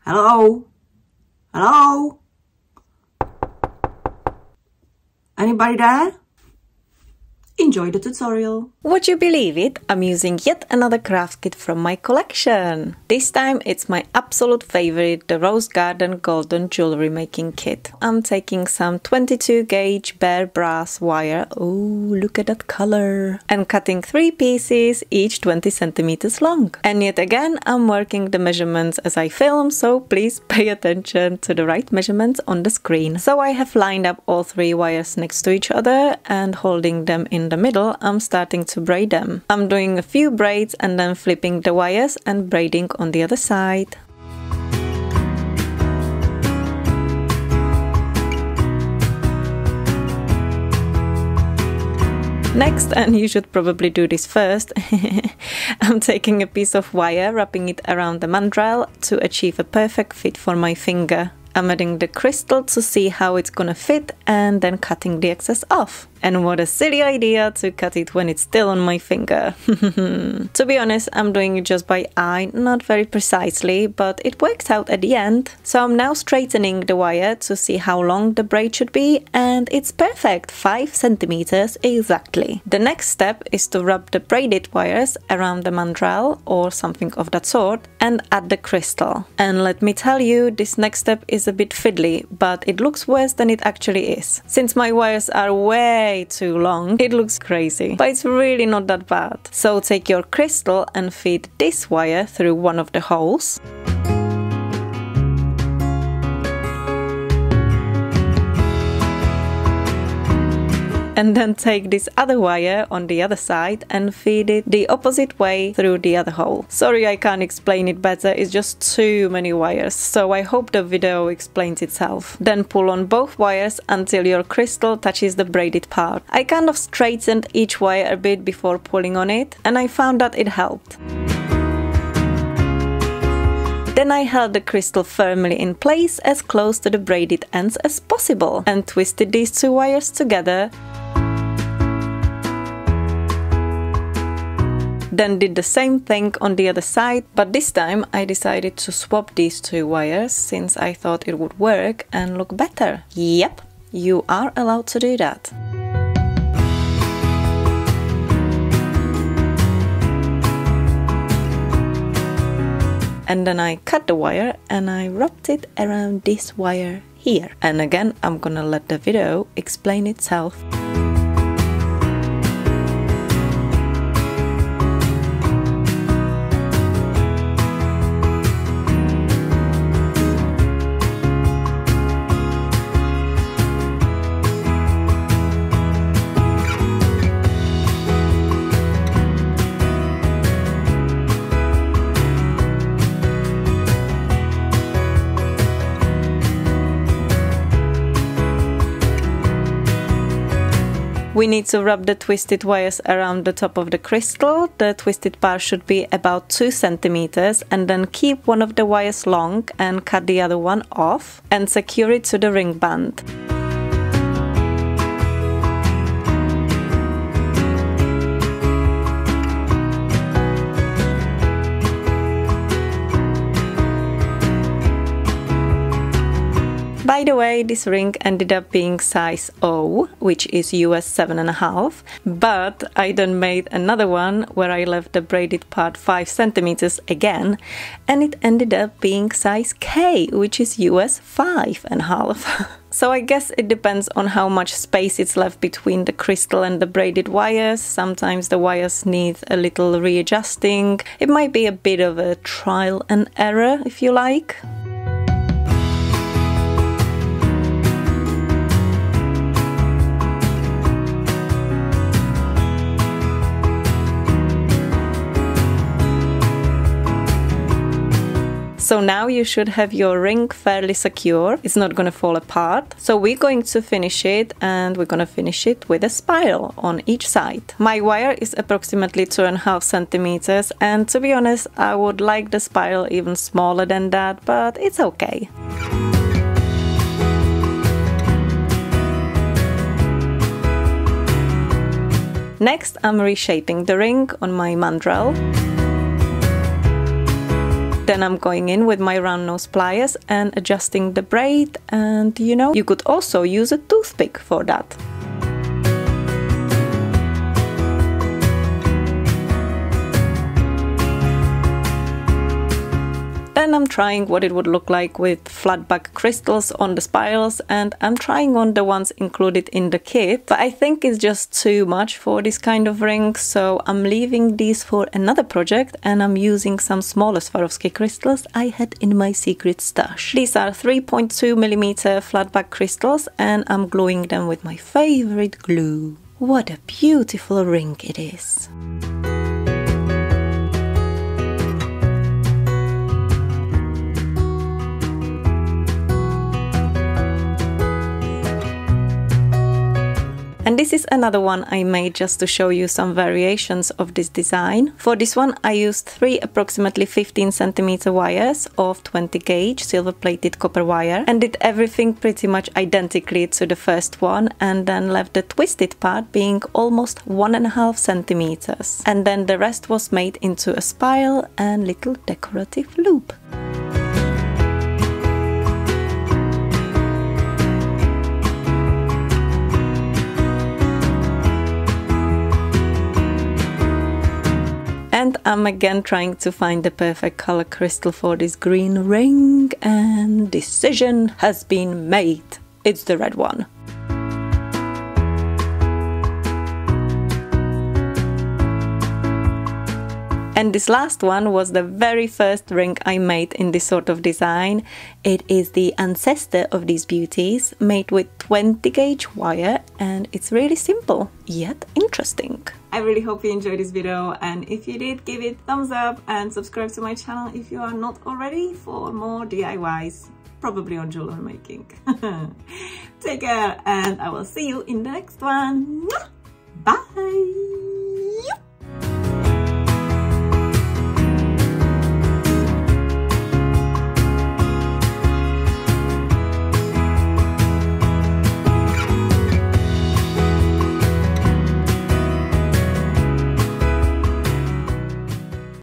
Hello? Hello? Anybody there? Enjoy the tutorial. Would you believe it? I'm using yet another craft kit from my collection. This time it's my absolute favorite, the Rose Garden Golden Jewelry Making Kit. I'm taking some 22 gauge bare brass wire, oh look at that color, and cutting 3 pieces, each 20 centimeters long. And yet again I'm working the measurements as I film, so please pay attention to the right measurements on the screen. So I have lined up all 3 wires next to each other and holding them in the middle, I'm starting to braid them. I'm doing a few braids and then flipping the wires and braiding on the other side. Next, and you should probably do this first, I'm taking a piece of wire, wrapping it around the mandrel to achieve a perfect fit for my finger. I'm adding the crystal to see how it's gonna fit and then cutting the excess off. And what a silly idea to cut it when it's still on my finger. To be honest, I'm doing it just by eye, not very precisely, but it worked out at the end. So I'm now straightening the wire to see how long the braid should be, and it's perfect, 5 centimeters exactly. The next step is to wrap the braided wires around the mandrel or something of that sort and add the crystal. And let me tell you, this next step is a bit fiddly, but it looks worse than it actually is. Since my wires are way too long, it looks crazy, but it's really not that bad. So take your crystal and feed this wire through one of the holes. And then take this other wire on the other side and feed it the opposite way through the other hole. Sorry, I can't explain it better, it's just too many wires, so I hope the video explains itself. Then pull on both wires until your crystal touches the braided part. I kind of straightened each wire a bit before pulling on it, and I found that it helped. Then I held the crystal firmly in place as close to the braided ends as possible and twisted these 2 wires together. Then did the same thing on the other side, but this time I decided to swap these 2 wires since I thought it would work and look better. Yep, you are allowed to do that. And then I cut the wire and I wrapped it around this wire here. And again, I'm gonna let the video explain itself. We need to wrap the twisted wires around the top of the crystal. The twisted part should be about 2 centimeters, and then keep one of the wires long and cut the other one off and secure it to the ring band. By the way, this ring ended up being size O, which is US 7.5, but I then made another one where I left the braided part 5 centimeters again, and it ended up being size K, which is US 5.5. So I guess it depends on how much space is left between the crystal and the braided wires. Sometimes the wires need a little readjusting. It might be a bit of a trial and error, if you like. So now you should have your ring fairly secure. It's not gonna fall apart. So we're going to finish it, and we're gonna finish it with a spiral on each side. My wire is approximately 2.5 centimeters, and to be honest, I would like the spiral even smaller than that, but it's okay. Next, I'm reshaping the ring on my mandrel. Then I'm going in with my round nose pliers and adjusting the braid, and you know, you could also use a toothpick for that. Then I'm trying what it would look like with flat back crystals on the spirals, and I'm trying on the ones included in the kit, but I think it's just too much for this kind of ring, so I'm leaving these for another project, and I'm using some smaller Swarovski crystals I had in my secret stash. These are 3.2mm flat back crystals, and I'm gluing them with my favorite glue. What a beautiful ring it is! And this is another one I made just to show you some variations of this design. For this one I used 3 approximately 15cm wires of 20 gauge silver plated copper wire and did everything pretty much identically to the first one, and then left the twisted part being almost 1.5 centimeters. And then the rest was made into a spiral and little decorative loop. And I'm again trying to find the perfect color crystal for this green ring, and decision has been made. It's the red one. And this last one was the very first ring I made in this sort of design. It is the ancestor of these beauties, made with 20 gauge wire, and it's really simple, yet interesting. I really hope you enjoyed this video, and if you did, give it a thumbs up and subscribe to my channel if you are not already for more DIYs, probably on jewelry making. Take care, and I will see you in the next one. Bye!